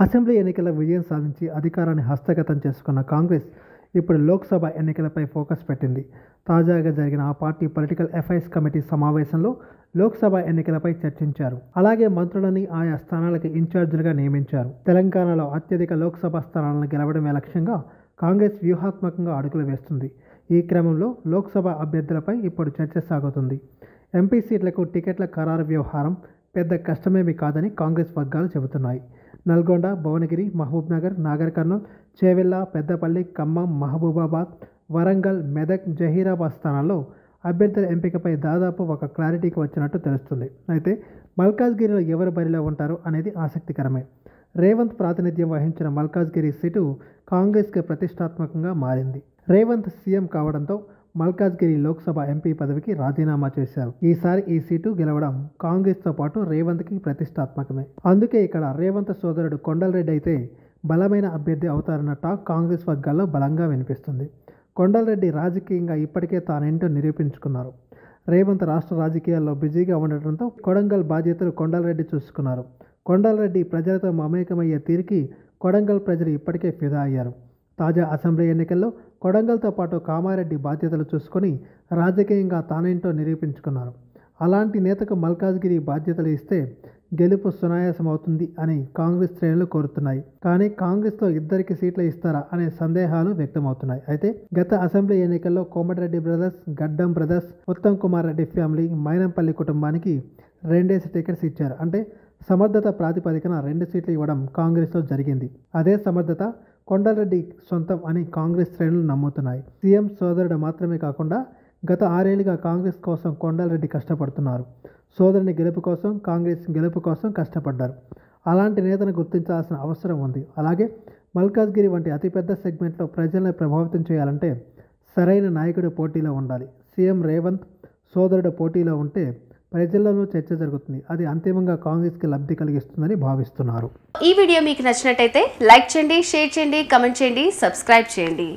Assembly ఎన్నికల విజయం సాధించి అధికారాన్ని హస్తగతం చేసుకున్న కాంగ్రెస్ ఇప్పుడు లోక్సభ ఎన్నికలపై ఫోకస్ పెట్టింది. తాజాగా జరిగిన ఆ పార్టీ పొలిటికల్ అఫైర్స్ కమిటీ సమావేశంలో లోక్సభ ఎన్నికలపై చర్చించారు. అలాగే మంత్రులని ఆయా స్థానాలకు ఇన్ఛార్జీలుగా నియమించారు. తెలంగాణలో అత్యధిక లోక్సభ స్థానాలను గెలవడమే లక్ష్యంగా కాంగ్రెస్ వ్యూహాత్మకంగా అడుగులు వేస్తుంది. ఈ క్రమంలో లోక్సభ అభ్యర్థులపై ఇప్పుడు చర్చ సాగుతుంది. ఎంపీ సీట్లకు టికెట్ల ఖరారు వ్యవహారం పెద్ద కష్టమేమీ కాదని కాంగ్రెస్ వర్గాలు చెబుతున్నాయి. నల్గొండ, భువనగిరి, మహబూబ్నగర్, నాగర్ కర్నూల్, చేవెళ్ల, పెద్దపల్లి, ఖమ్మం, మహబూబాబాద్, వరంగల్, మెదక్, జహీరాబాద్ స్థానాల్లో అభ్యర్థుల ఎంపికపై దాదాపు ఒక క్లారిటీకి వచ్చినట్టు తెలుస్తుంది. అయితే మల్కాజ్గిరిలో ఎవరు బరిలో ఉంటారు అనేది ఆసక్తికరమే. రేవంత్ ప్రాతినిధ్యం వహించిన మల్కాజ్గిరి సీటు కాంగ్రెస్కి ప్రతిష్టాత్మకంగా మారింది. రేవంత్ సీఎం కావడంతో మల్కాజ్గిరి లోక్సభ ఎంపీ పదవికి రాజీనామా చేశారు. ఈసారి ఈ సీటు గెలవడం కాంగ్రెస్తో పాటు రేవంత్కి ప్రతిష్టాత్మకమే. అందుకే ఇక్కడ రేవంత్ సోదరుడు కొండలరెడ్డి అయితే బలమైన అభ్యర్థి అవుతారన్న టాక్ కాంగ్రెస్ వర్గాల్లో బలంగా వినిపిస్తుంది. కొండలరెడ్డి రాజకీయంగా ఇప్పటికే తానేంటో నిరూపించుకున్నారు. రేవంత్ రాష్ట్ర రాజకీయాల్లో బిజీగా ఉండటంతో కొడంగల్ బాధ్యతలు కొండలరెడ్డి చూసుకున్నారు. కొండలరెడ్డి ప్రజలతో మమేకమయ్యే తీరుకి కొడంగల్ ప్రజలు ఇప్పటికే ఫిదా అయ్యారు. తాజా అసెంబ్లీ ఎన్నికల్లో కొడంగల్తో పాటు కామారెడ్డి బాధ్యతలు చూసుకొని రాజకీయంగా తానేంటో నిరూపించుకున్నారు. అలాంటి నేతకు మల్కాజ్గిరి బాధ్యతలు ఇస్తే గెలుపు సునాయాసమవుతుంది అని కాంగ్రెస్ శ్రేణులు కోరుతున్నాయి. కానీ కాంగ్రెస్లో ఇద్దరికి సీట్లు ఇస్తారా అనే సందేహాలు వ్యక్తమవుతున్నాయి. అయితే గత అసెంబ్లీ ఎన్నికల్లో కోమటిరెడ్డి బ్రదర్స్, గడ్డం బ్రదర్స్, ఉత్తమ్ కుమార్ రెడ్డి ఫ్యామిలీ, మైనంపల్లి కుటుంబానికి 2 టికెట్స్ ఇచ్చారు. అంటే సమర్థత ప్రాతిపదికన 2 సీట్లు ఇవ్వడం కాంగ్రెస్లో జరిగింది. అదే సమర్థత కొండలరెడ్డి సొంతం అని కాంగ్రెస్ శ్రేణులు నమ్ముతున్నాయి. సీఎం సోదరుడు మాత్రమే కాకుండా గత 6 ఏళ్లుగా కాంగ్రెస్ కోసం కొండలరెడ్డి కష్టపడుతున్నారు. సోదరుని గెలుపు కోసం, కాంగ్రెస్ గెలుపు కోసం కష్టపడ్డారు. అలాంటి నేతను గుర్తించాల్సిన అవసరం ఉంది. అలాగే మల్కాజ్గిరి వంటి అతిపెద్ద సెగ్మెంట్లో ప్రజలను ప్రభావితం చేయాలంటే సరైన నాయకుడు పోటీలో ఉండాలి. సీఎం రేవంత్ సోదరుడు పోటీలో ఉంటే ప్రజల్లోనూ చర్చ జరుగుతుంది. అది అంతిమంగా కాంగ్రెస్కి లబ్ధి కలిగిస్తుందని భావిస్తున్నారు. ఈ వీడియో మీకు నచ్చినట్టయితే లైక్ చేయండి, షేర్ చేయండి, కమెంట్ చేయండి, సబ్స్క్రైబ్ చేయండి.